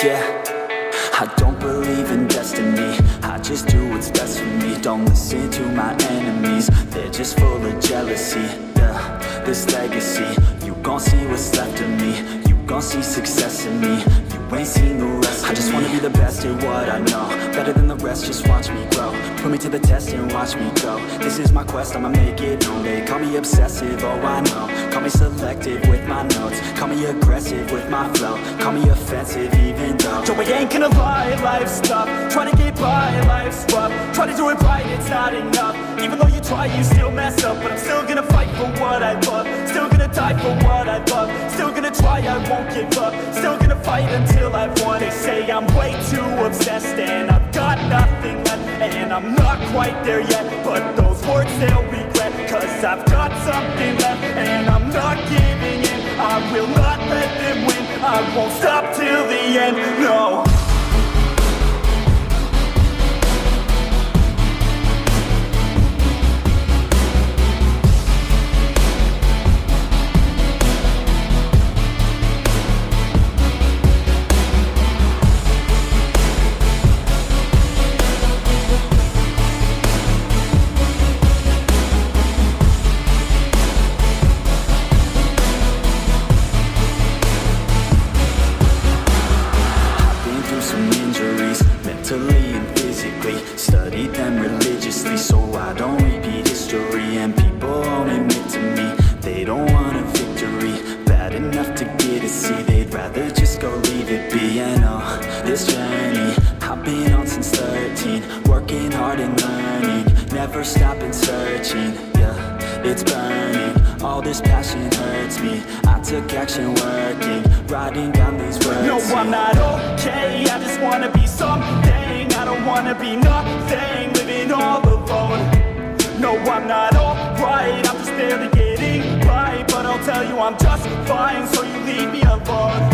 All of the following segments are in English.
yeah. I don't believe in destiny, I just do what's best for me. Don't listen to my enemies, they're just full of jealousy. Yeah, this legacy, you gon' see what's left of me. You gon' see success in me, you ain't seen the rest of me. I just wanna be the best at what I know, better than the rest, just watch me grow. Put me to the test and watch me go. This is my quest, I'ma make it known. They call me obsessive, oh I know. Call me selective with my notes, call me aggressive with my flow, call me offensive even though Joe, I ain't gonna lie, life's tough. Try to get by, life's rough. Try to do it right, it's not enough. Even though you try, you still mess up. But I'm still gonna fight for what I love, still gonna die for what I love, still gonna try, I won't give up, still gonna fight until I've won. They say I'm way too obsessed and I've got nothing left, and I'm not quite there yet, but those words they'll regret, cause I've got something left and I'm not giving in. I will not let them win, I won't stop till the end, no. Mentally and physically, studied them religiously, so I don't repeat history. And people won't admit to me, they don't want a victory bad enough to get a C, they'd rather just go leave it be. And this journey I've been on since 13, working hard and learning, never stopping searching, yeah, it's burning. All this passion hurts me, I took action working, writing down these words. No, I'm not okay, I just wanna be something. I don't wanna be nothing, living all alone. No, I'm not alright, I'm just barely getting by, but I'll tell you I'm just fine, so you leave me alone.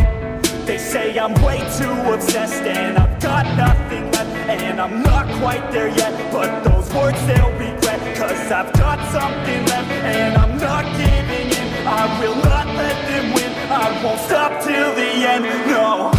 They say I'm way too obsessed and I've got nothing left, and I'm not quite there yet, but those words they'll regret, cause I've got something left and I'm not giving in. I will not let them win, I won't stop till the end, no.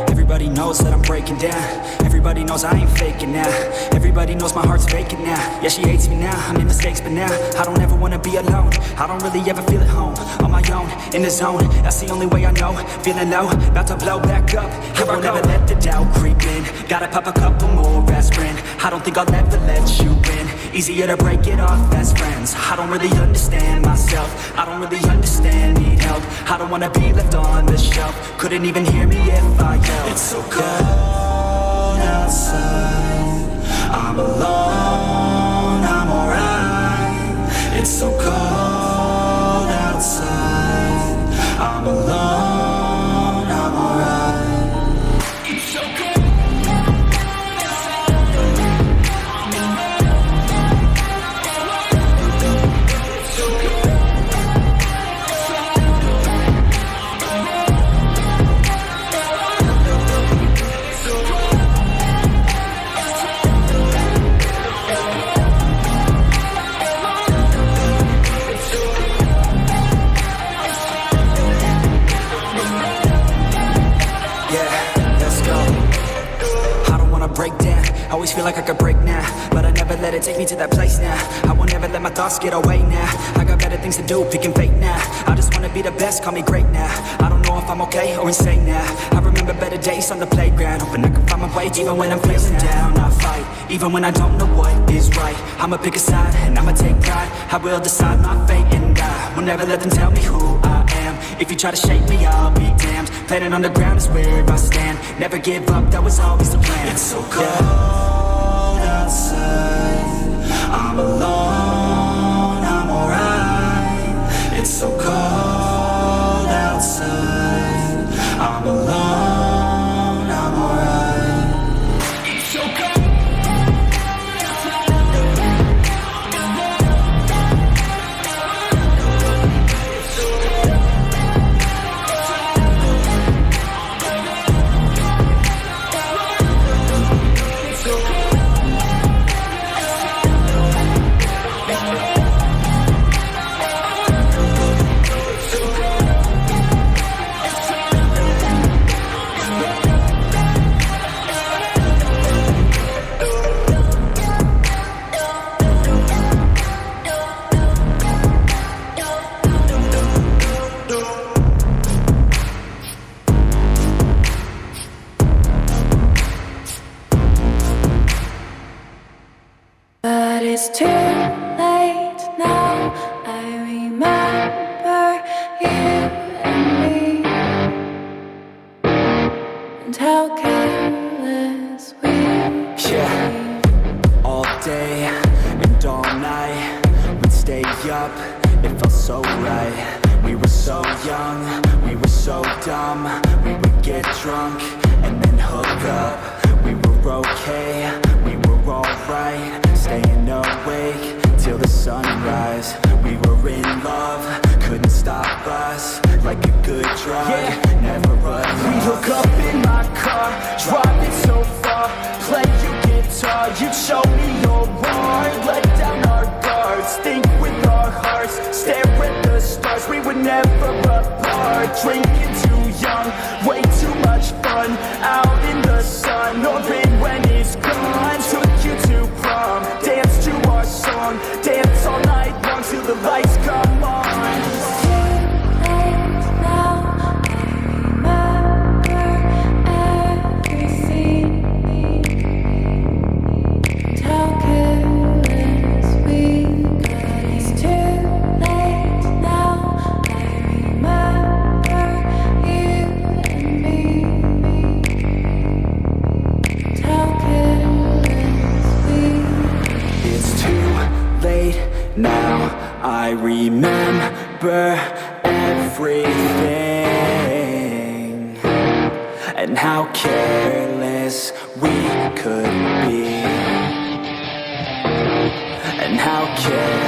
Everybody knows that I'm breaking down, everybody knows I ain't faking now, everybody knows my heart's vacant now. Yeah, she hates me now, I made mistakes but now I don't ever wanna be alone, I don't really ever feel at home. On my own, in the zone, that's the only way I know. Feeling low, about to blow back up. I won't ever let the doubt creep in, gotta pop a couple more aspirin. I don't think I'll ever let you in, easier to break it off as friends. I don't really understand myself, I don't really understand, need help. I don't wanna be left on the shelf, couldn't even hear me if I yelled. It's so cold outside, I'm alone, I'm alright. It's so cold outside, I'm alone, I'm alright. It's so cold. Always feel like I could break now, but I never let it take me to that place now. I won't ever let my thoughts get away now. I got better things to do, picking fate now. I just wanna be the best, call me great now. I don't know if I'm okay or insane now. I remember better days on the playground, hoping I can find my way even when I'm feeling down. I fight, even when I don't know what is right. I'ma pick a side and I'ma take pride. I will decide my fate and I will never let them tell me who I am. If you try to shake me, I'll be damned. Planet on the ground is where I stand. Never give up, that was always the plan. It's so cold outside, I'm alone, I'm alright. It's so cold outside, I'm alone, I'm alright. It's so cold. But it's too late now. I remember you and me, and how careless we Yeah, all day and all night we'd stay up, it felt so right. We were so young, we were so dumb. We would get drunk and then hook up. We were okay, we were alright. Staying awake till the sunrise. We were in love, couldn't stop us. Like a good drug, never enough. We hook up in my car, driving so far. Play your guitar, you'd show me your heart. Let down our guards, think with our hearts. Stare at the stars, we were never apart. Drinking too young, way too much fun. Out in the sun, or rain when it's gone. Took you to prom, dance to our song. Dance all night long till the lights come on. Now I remember everything, and how careless we could be, and how careless